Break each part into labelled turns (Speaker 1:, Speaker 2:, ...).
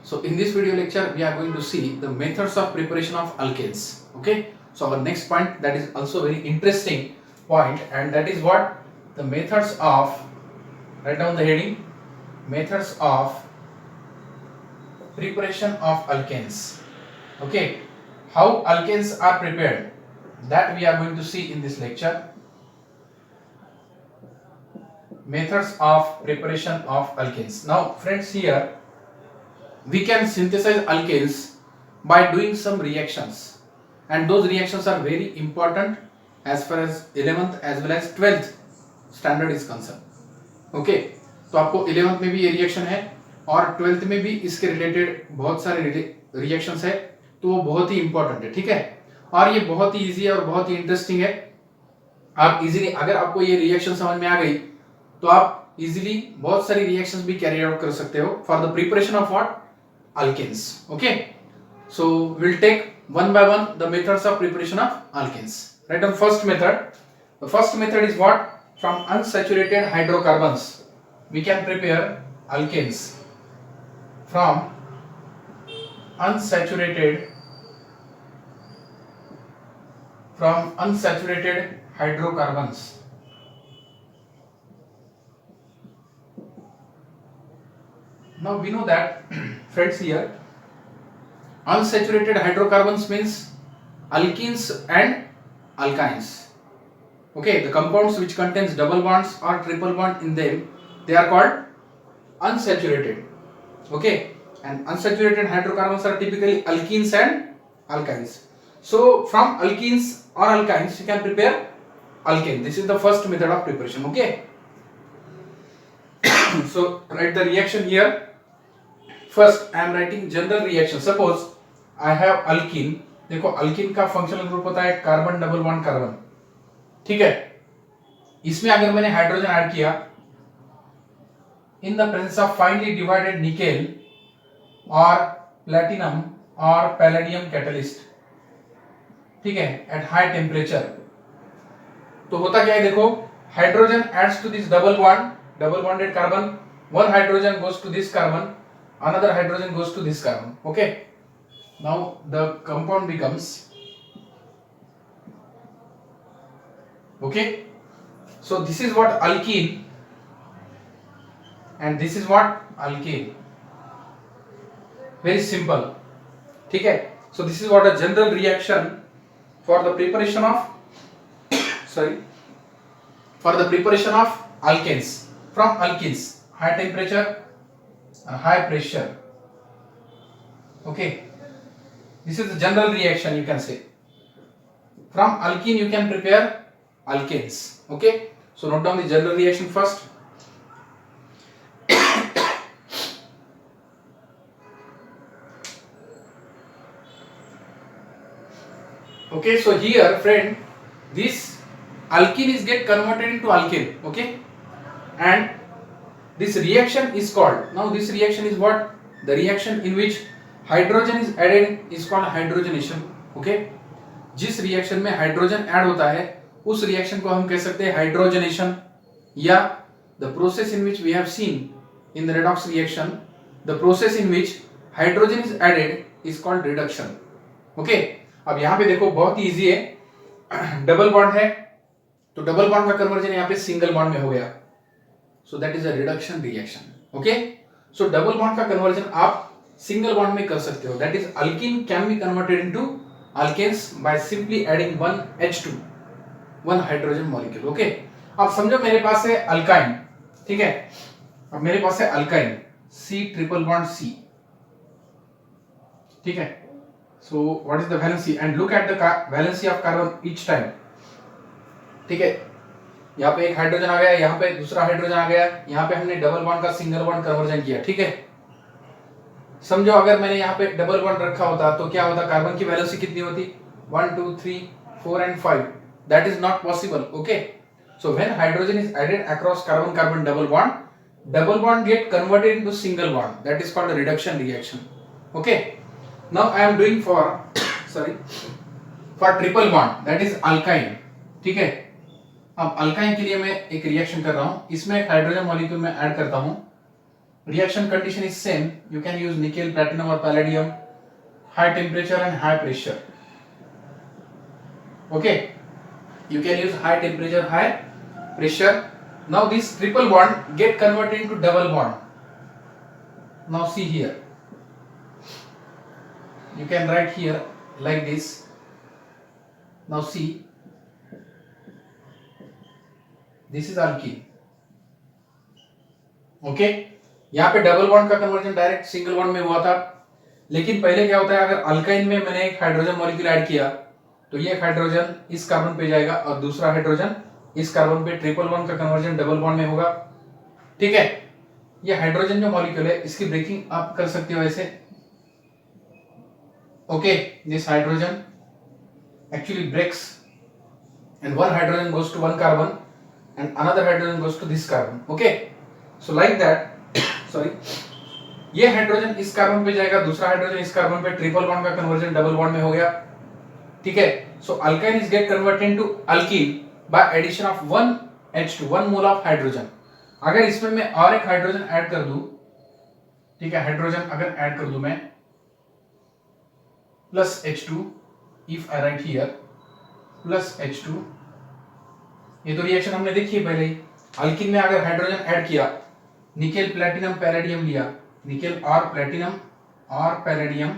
Speaker 1: So in this video lecture, we are going to see the methods of preparation of alkanes. Okay. So our next point, that is also very interesting point, and that is what the methods of, write down the heading, methods of preparation of alkanes. Okay. How alkanes are prepared, that we are going to see in this lecture. Methods of preparation of alkanes. Now friends, here we can synthesize alkanes by doing some reactions, and those reactions are very important as far as 11th as well as 12th standard is concerned. Okay तो आपको 11th में भी ये reaction है और 12th में भी इसके रिलेटेड बहुत सारे रिएक्शंस है, तो वो बहुत ही इंपॉर्टेंट है, ठीक है। और ये बहुत ही इजी है और बहुत ही इंटरेस्टिंग है। आप इजीली, अगर आपको ये रिएक्शन समझ में आ गई तो आप इजीली बहुत सारी रिएक्शंस भी कैरी आउट कर सकते हो for the preparation of what, alkanes. Okay, so we'll take one by one the methods of preparation of alkanes. Right, on first method, the first method is what, from unsaturated hydrocarbons we can prepare alkanes. From unsaturated hydrocarbons. Now we know that friends, here unsaturated hydrocarbons means alkenes and alkynes. Okay, the compounds which contains double bonds or triple bond in them, they are called unsaturated. Okay, and unsaturated hydrocarbons are typically alkenes and alkynes. So from alkenes or alkynes you can prepare alkane. This is the first method of preparation. Okay, so write the reaction here. First I am writing general reaction. Suppose I have alkene. देखो alkene का functional group होता है carbon double bond carbon, ठीक है। इसमें अगर मैंने hydrogen add किया in the presence of finally divided nickel और प्लैटिनम और पैलेडियम कैटलिस्ट, ठीक है, एट हाई टेम्परेचर, तो होता क्या है, देखो hydrogen adds to this double bonded carbon, one hydrogen goes to this carbon, another hydrogen goes to this carbon. Okay, now the compound becomes, okay, so this is what alkene and this is what alkane. Very simple, ठीक है। So this is what a general reaction for the preparation of for the preparation of alkanes. From alkenes, high temperature and high pressure. Okay, this is the general reaction, you can say. From alkene you can prepare alkanes. Okay, so note down the general reaction first. Okay, so here friend, this alkene is get converted into alkane. Okay, and this reaction is called, now this reaction is what, the reaction in which hydrogen is added is called hydrogenation. Okay, जिस reaction में hydrogen add होता है उस reaction को हम कह सकते हैं हाइड्रोजनेशन, या the process in which we have seen in the redox reaction, the process in which hydrogen is added is called reduction. Okay, अब यहाँ पे देखो बहुत ही इजी है, डबल बॉन्ड है तो डबल बॉन्ड का कन्वर्जन यहाँ पे सिंगल बॉन्ड में हो गया, so that is a reduction reaction. Okay, so double bond का conversion आप single bond में कर सकते हो, that is alkene can be converted into alkanes by simply adding one H2, one hydrogen molecule. Okay, अब समझो मेरे पास है alkyne, ठीक है, अब मेरे पास है alkyne C triple bond C, ठीक है। so what is the valency and look at the valency of carbon each time, ठीक है। यहाँ पे एक हाइड्रोजन आ गया, यहाँ पे दूसरा हाइड्रोजन आ गया, यहाँ पे हमने डबल बॉन्ड का सिंगल बॉन्ड कन्वर्जन किया, ठीक है। समझो अगर मैंने यहाँ पे डबल बॉन्ड रखा होता तो क्या होता, कार्बन की वैलेंसी कितनी होती, 1 2 3 4 and 5. That is not possible. Okay, so when hydrogen is added across carbon carbon double bond get converted into single bond, that is called reduction reaction. Okay, now I am doing for triple bond, that is alkyne, ठीक है। अब alkyne के लिए मैं एक reaction कर रहा हूं, इसमें एक हाइड्रोजन मॉलिक्यूल में ऐड करता हूं, reaction condition is same. You can use nickel, platinum or palladium, high temperature and high pressure. Okay, you can use high temperature, high pressure. Now this triple bond get converted into double bond. Now see here, you can write here like this. Now see, this is alkene. Okay, यहाँ पे double bond का conversion direct single bond में हुआ था, लेकिन पहले क्या होता है, अगर अल्काइन में मैंने एक हाइड्रोजन मॉलिक्यूल ऐड किया तो ये हाइड्रोजन इस कार्बन पे जाएगा और दूसरा हाइड्रोजन इस कार्बन पे, ट्रिपल बॉन्ड का कन्वर्जन डबल बॉन्ड में होगा. ठीक है, ये हाइड्रोजन जो मॉलिक्यूल है इसकी ब्रेकिंग आप कर सकते हो ऐसे. Okay, this hydrogen actually breaks and one hydrogen goes to one carbon and another hydrogen goes to this carbon. Okay, so like that sorry, ये हाइड्रोजन इस कार्बन पे जाएगा, दूसरा हाइड्रोजन इस कार्बन पे, ट्रिपल बॉन्ड का कन्वर्जन डबल बॉन्ड में हो गया. ठीक है, so alkyne is get converted to alkene by addition of 1H2, 1 mole of hydrogen. अगर इसमें मैं और एक हाइड्रोजन ऐड कर दूं, ठीक है, हाइड्रोजन अगर ऐड कर दूं मैं plus H2, if I write here plus H2, ये तो रिएक्शन हमने देखी है पहले ही. अल्कीन में अगर हाइड्रोजन ऐड किया, निकेल प्लैटिनम पैलेडियम लिया, निकेल और प्लैटिनम और palladium,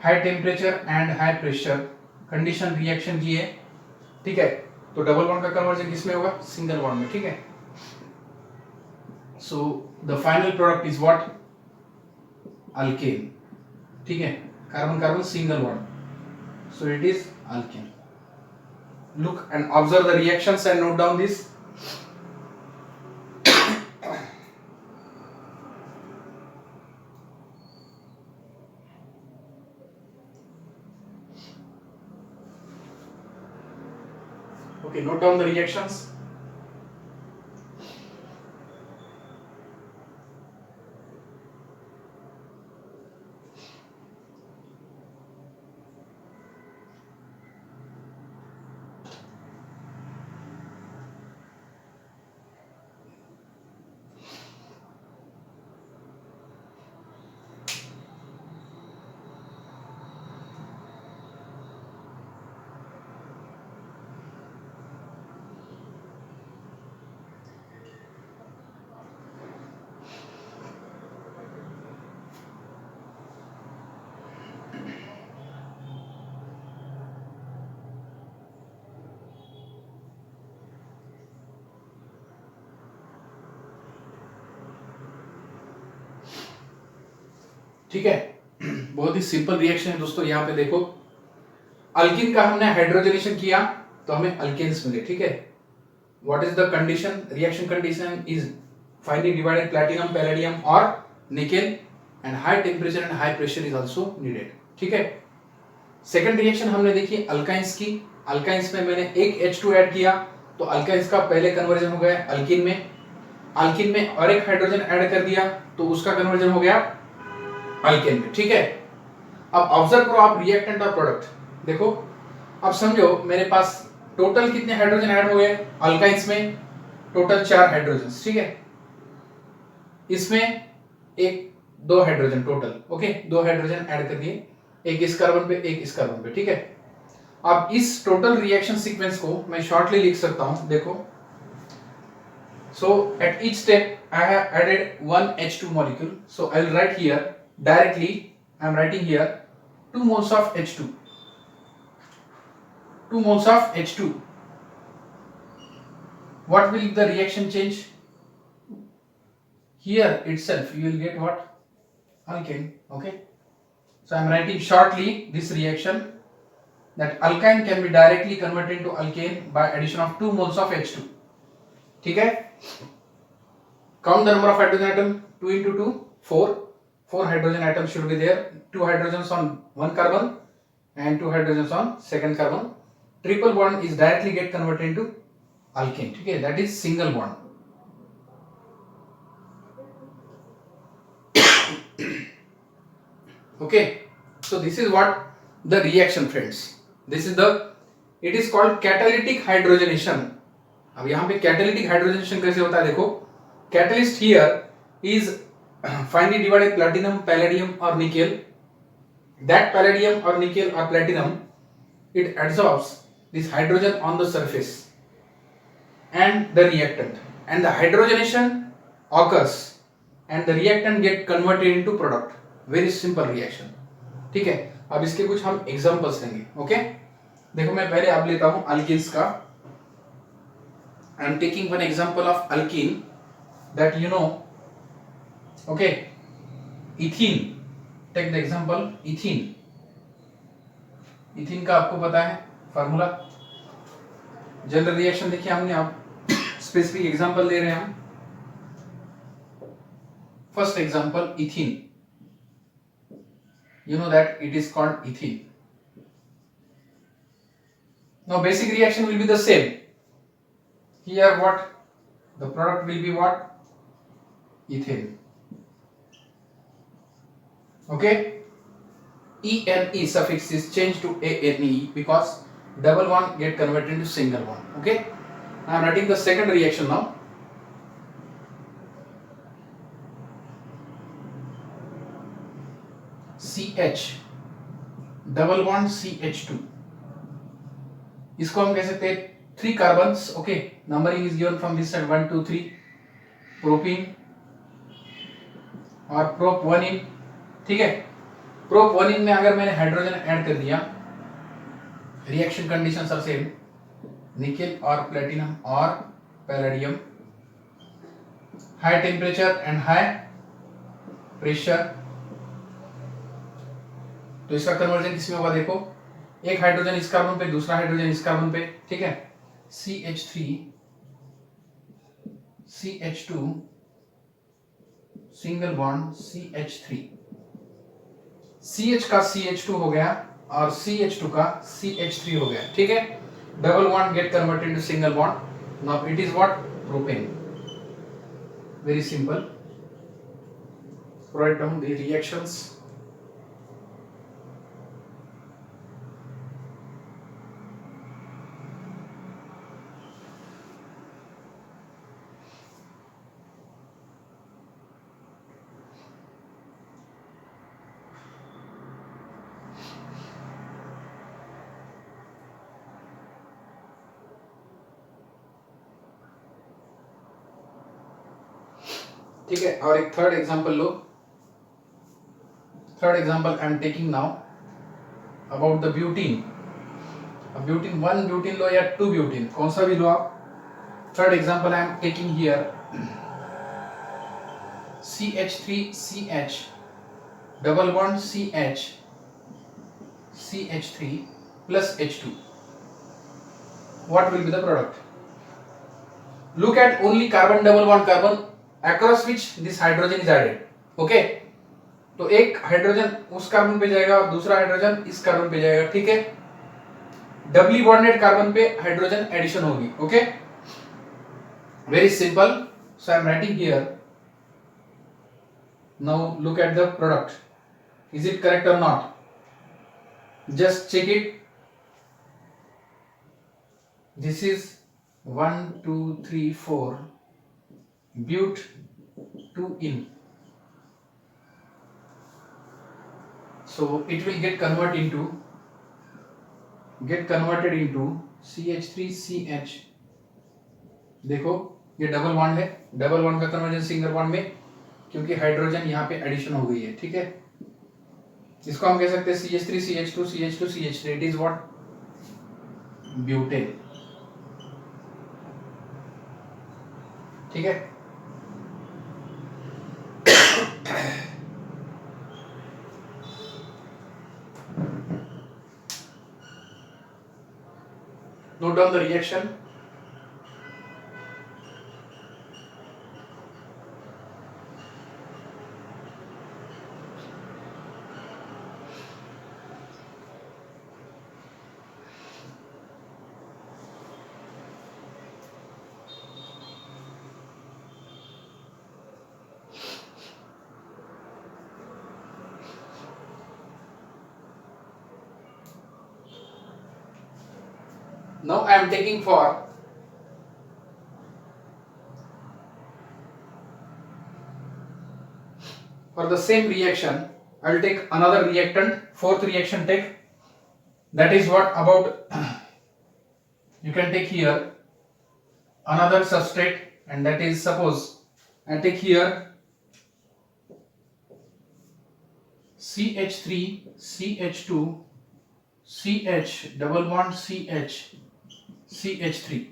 Speaker 1: high temperature and high pressure condition reaction की है. ठीक है, तो डबल बॉन्ड का कन्वर्जन किसमें होगा, सिंगल बॉन्ड में. ठीक है, so the final product is what, alkane. ठीक है, carbon carbon single bond, so it is alkene. Look and observe the reactions and note down this. Okay, note down the reactions. ठीक है, बहुत ही simple reaction है दोस्तों. यहाँ पे देखो, अल्कीन का हमने हाइड्रोजनेशन किया तो हमें अल्केन्स मिले. ठीक है, what is the condition, reaction condition is finally divided platinum palladium और nickel and high temperature and high pressure is also needed. ठीक है, सेकंड रिएक्शन हमने देखी अल्काइंस की. अल्काइंस में मैंने एक H2 ऐड किया तो अल्काइंस का पहले कन्वर्जन हो गया अल्कीन में. अल्कीन में और एक हाइड्रोजन ऐड कर दिया तो उसका कन्वर्जन हो गया अल्केन में. ठीक है, अब ऑब्जर्व करो आप रिएक्टेंट और प्रोडक्ट. देखो, अब समझो मेरे पास टोटल कितने हाइड्रोजन ऐड हुए अल्काइंस में, टोटल 4 हाइड्रोजन. ठीक है, इसमें एक 2 hydrogen total. Okay, 2 hydrogen add कर दिए, एक इस कार्बन पे एक इस कार्बन पे. ठीक है, अब इस टोटल रिएक्शन सीक्वेंस को मैं शॉर्टली लिख सकता हूं. देखो, so at each step I have added one H2 molecule, so I will write here directly, I am writing here 2 moles of H2, 2 moles of H2. What will the reaction change? Here itself you will get what, alkane. Okay, so I am writing shortly this reaction, that alkyne can be directly converted into alkane by addition of 2 moles of H2. ठीक है, count the number of hydrogen atom, 2 into 2, 4 hydrogen atoms should be there, 2 hydrogens on one carbon and 2 hydrogens on second carbon. Triple bond is directly get converted into alkane. ठीक है, that is single bond. Okay, so this is what the reaction, friends. This is the, it is called catalytic hydrogenation. अब यहाँ पे catalytic hydrogenation कैसे होता है, देखो, catalyst here is finely divided platinum, palladium or nickel, that palladium or nickel or platinum, it absorbs this hydrogen on the surface and the reactant, and the hydrogenation occurs and the reactant get converted into product. Very simple reaction. ठीक है, अब इसके कुछ हम examples लेंगे. Okay, देखो मैं पहले अब लेता हूं अल्किन्स का. I am taking one example of alkene that you know. Okay, ethene. Take the example ethene. Ethene का आपको पता है फार्मूला. जनरल रिएक्शन देखिए हमने, आप स्पेसिफिक एग्जांपल ले रहे हैं हम. First example ethene. You know that it is called ethene. Now basic reaction will be the same. Here what? The product will be what? Ethane. Okay? ENE suffix is changed to ANE because double bond get converted into single bond. Okay? I am writing the second reaction now. CH double bond CH2. इसको हम कह सकते हैं 3 carbons. Okay, numbering is given from this side 1 2 3. Propene और prop 1 इन. ठीक है, prop 1 इन में अगर मैंने हाइड्रोजन ऐड कर दिया, reaction conditions are same. Nickel और प्लेटिनम और palladium, high temperature and high pressure. तो इसका कन्वर्जन किसमें होगा? देखो, एक हाइड्रोजन इस कार्बन पे, दूसरा हाइड्रोजन इस कार्बन पे. ठीक है, CH3 CH2 single bond CH3. CH का CH2 हो गया और CH2 का CH3 हो गया. ठीक है, double bond get converted into single bond. Now it is what? Propane. Very simple. Write down the reactions. ठीक है, और एक third example low. Third example I am taking now about the butene. अब butene 1 butene लो या 2 butene, कौन सा भी लो आप. Third example I am taking here CH3CH double bond CH3 plus H2. What will be the product? Look at only carbon double bond carbon across which this hydrogen is added. Okay, तो एक hydrogen उस carbon पे जाएगा और दूसरा hydrogen इस carbon पे जाएगा. ठीक है, डबली बॉन्डेड कार्बन पे हाइड्रोजन एडिशन होगी. Okay, very simple. So I am writing here. Now look at the product. Is it correct और not? Just check it. This is 1 2 3 4 but 2 in. So it will get converted into CH3CH. देखो ये double bond है, double bond का conversion single bond में, क्योंकि hydrogen यहाँ पे addition हो गई है. ठीक है, इसको हम कह सकते हैं CH3CH2 CH2 CH3. It is what? Butane. ठीक है, note down the reaction. Now I am taking for for the same reaction, I'll take another reactant, fourth reaction take. That is what about, you can take here another substrate, and that is, suppose I take here CH3, CH2, CH double bond CH, CH3.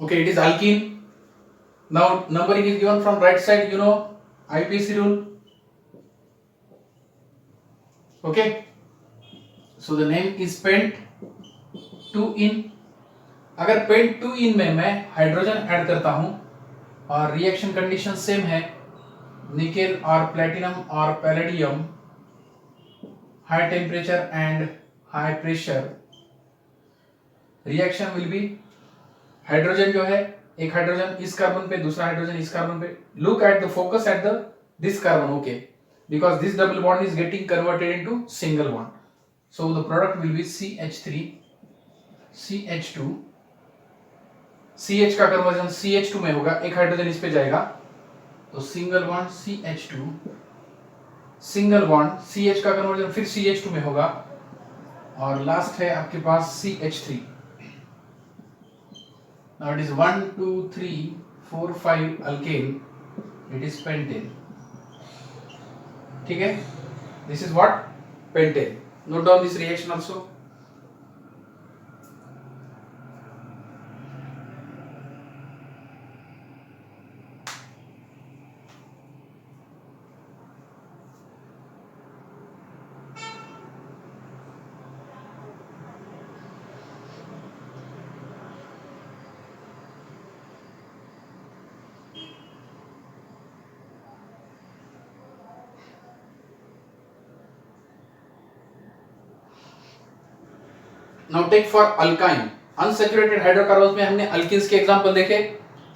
Speaker 1: Okay, it is alkene. Now numbering is given from right side, you know IPC rule. Okay, so the name is pent 2 in. अगर paint 2 इन में मैं hydrogen add करता हूं और reaction condition same है, nickel और platinum और palladium, high temperature and high pressure, reaction will be, hydrogen जो है, एक हाइड्रोजन इस कार्बन पे, दूसरा हाइड्रोजन इस कार्बन पे. Look at the focus at the this carbon. Okay, because this double bond is getting converted into single bond, so the product will be CH3, CH2, CH का conversion CH2 में होगा, एक hydrogen इस पे जाएगा तो single bond CH2, single bond CH का conversion फिर CH2 में होगा, और लास्ट है आपके पास CH3. Now it is 1 2 3 4 5 alkane, it is pentane. ठीक है, this is what pentane. Note down this reaction also. Now take for alkyne. Unsaturated hydrocarbons में हमने अल्कीन्स के एग्जांपल देखे,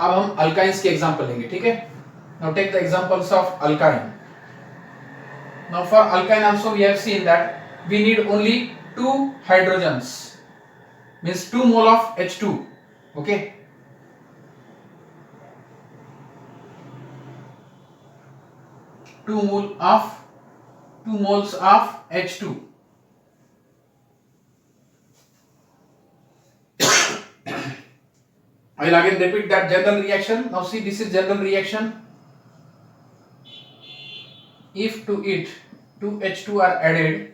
Speaker 1: अब हम अल्काइंस के एग्जांपल लेंगे. ठीक है, now take the examples of alkyne. Now for alkyne also we have seen that we need only 2 hydrogens, means 2 mole of H2. Okay, 2 moles of H2. I will again repeat that general reaction. Now see, this is general reaction. If to it 2 H2 are added,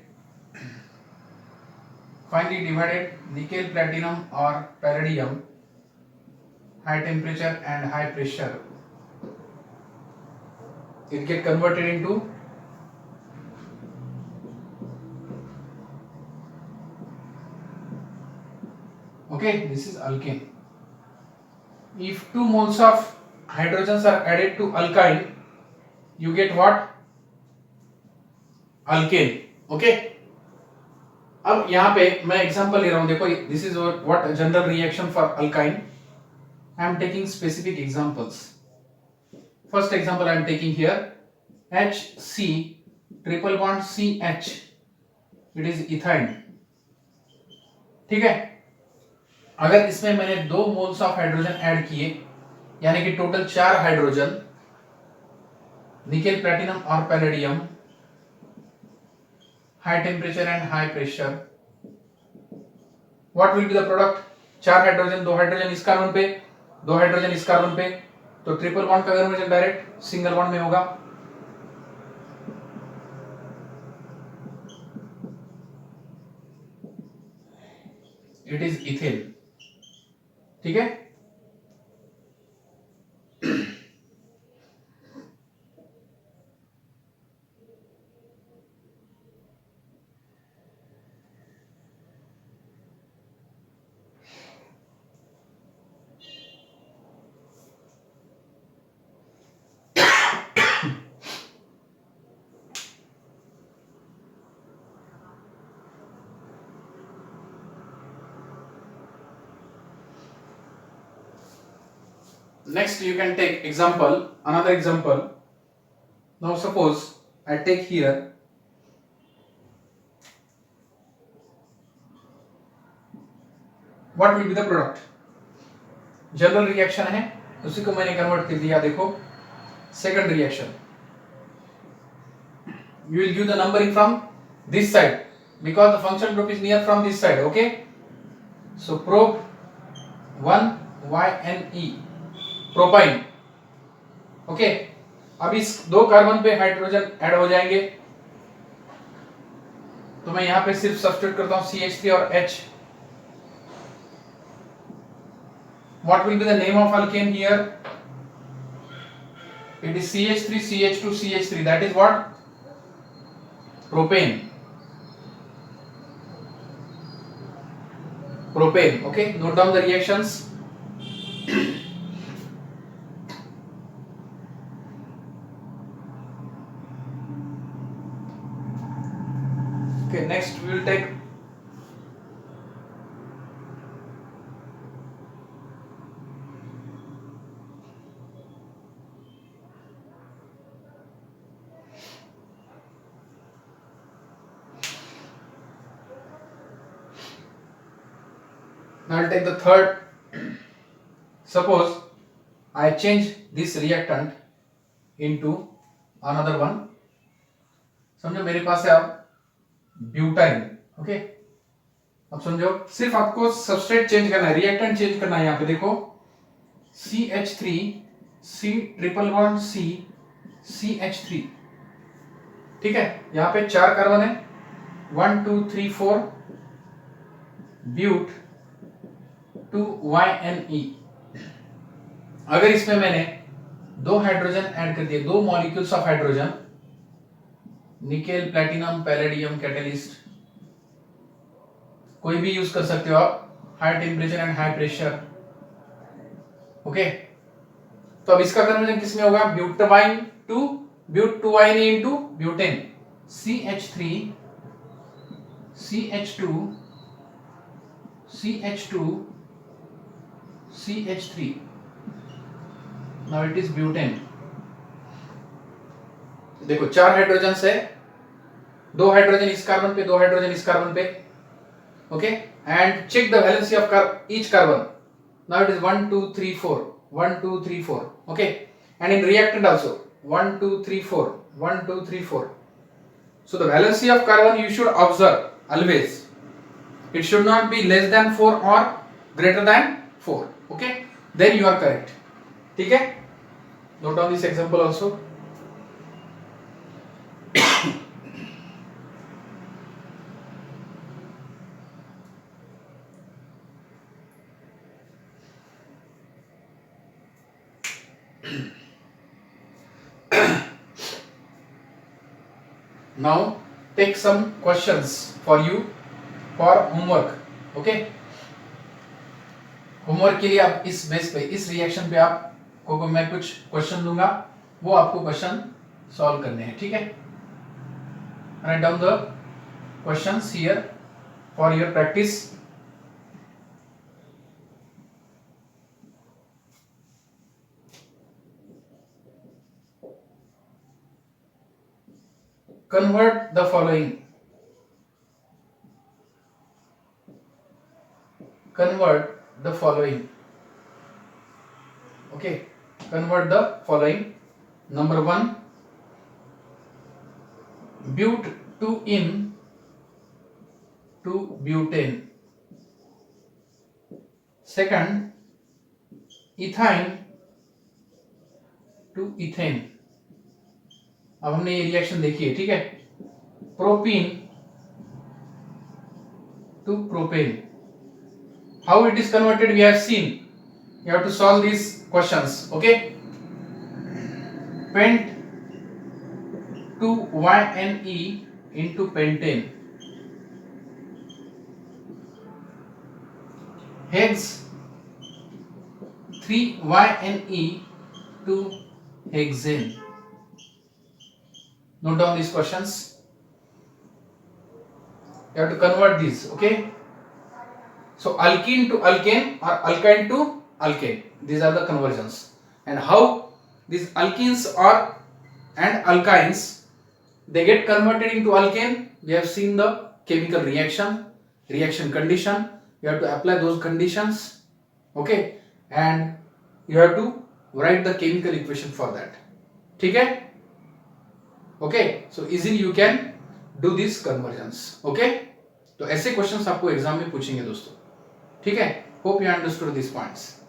Speaker 1: finally divided, nickel, platinum or palladium, high temperature and high pressure, it get converted into okay, this is alkane. If 2 moles of hydrogens are added to alkyne, you get what? Alkane. Okay, अब यहाँ पे मैं example ले रहा हूँ. देखो, this is what general reaction for alkyne. I am taking specific examples. First example I am taking here, HC triple bond CH, it is ethyne. ठीक है, अगर इसमें मैंने 2 मोल्स ऑफ हाइड्रोजन ऐड किए, यानी कि टोटल 4 हाइड्रोजन, निकेल, प्लैटिनम और palladium, high temperature and high pressure, what will be the product? 4 hydrogen, 2 hydrogen इस कार्बन पे, 2 हाइड्रोजन इस कार्बन पे, तो ट्रिपल बॉन्ड का कन्वर्जन डायरेक्ट सिंगल बॉन्ड में होगा. It is ethane. ठीक है, next you can take example, another example. Now suppose I take here what will be the product? General reaction है, उसी को मैंने कन्वर्ट कर दिया. देखो, second reaction, you will give the numbering from this side because the function group is near from this side. Okay, so prop 1YNE propyne. Okay, अब इस दो कार्बन पे हाइड्रोजन ऐड हो जाएंगे, तो मैं यहां पे सिर्फ सब्स्टिट्यूट करता हूं CH3 और H. What will be the name of alkane here? It is CH3, CH2, CH3. That is what? Propane. Propane. Okay, note down the reactions. Okay, next we will take now I will take the third. Suppose I change this reactant into another one. समझो मेरे पास है अब butyne. Okay, अब समझो सिर्फ आपको substrate change करना है, रिएक्टेंट चेंज करना है. यहां पे देखो CH3 C triple bond C CH3. ठीक है, यहां पे 4 कार्बन है, 1 2 3 4 ब्यूट 2YNE. अगर इसमें मैंने 2 हाइड्रोजन ऐड कर दिए, 2 molecules of hydrogen, nickel, platinum, palladium catalyst, कोई भी यूज कर सकते हो आप, high temperature and high pressure. Okay, तो अब इसका कन्वर्जन किसमें होगा? Butyne to but 2YNE into butane. CH3 CH2 CH2 CH3. Now it is butane. देखो 4 हाइड्रोजन है, 2 हाइड्रोजन इस कार्बन पे, 2 हाइड्रोजन इस कार्बन पे. Okay, and check the valency of each carbon. Now it is 1 2 3 4 1 2 3 4. Okay, and in reactant also 1 2 3 4 1 2 3 4. So the valency of carbon you should observe always. It should not be less than 4 or greater than 4. Okay, then you are correct. ठीक है, note down this example also. Now take some questions for you for homework. Okay, homework के लिए आप इस base पे, इस reaction पे आपको मैं कुछ क्वेश्चन दूंगा, वो आपको क्वेश्चन सॉल्व करने हैं. ठीक है, write down the questions here for your practice. Convert the following. Convert the following. Okay, convert the following. Number 1, but 2-in to butane. Second, ethyne to ethane. अब हमने ये रिएक्शन देखी है. ठीक है, propene to propane. How it is converted we have seen. You have to solve these questions. Okay, pent to YNE into pentane. Hex 3YNE to hexane. Note down these questions. You have to convert these. Okay, so alkene to alkane or alkyne to alkane, these are the conversions. And how these alkenes are and alkynes they get converted into alkane, we have seen the chemical reaction condition. You have to apply those conditions. Okay, and you have to write the chemical equation for that. ठीक है, okay, so easily you can do this convergence. Okay, तो ऐसे questions आपको exam में पूछेंगे दोस्तों. ठीक है, hope you understood this points.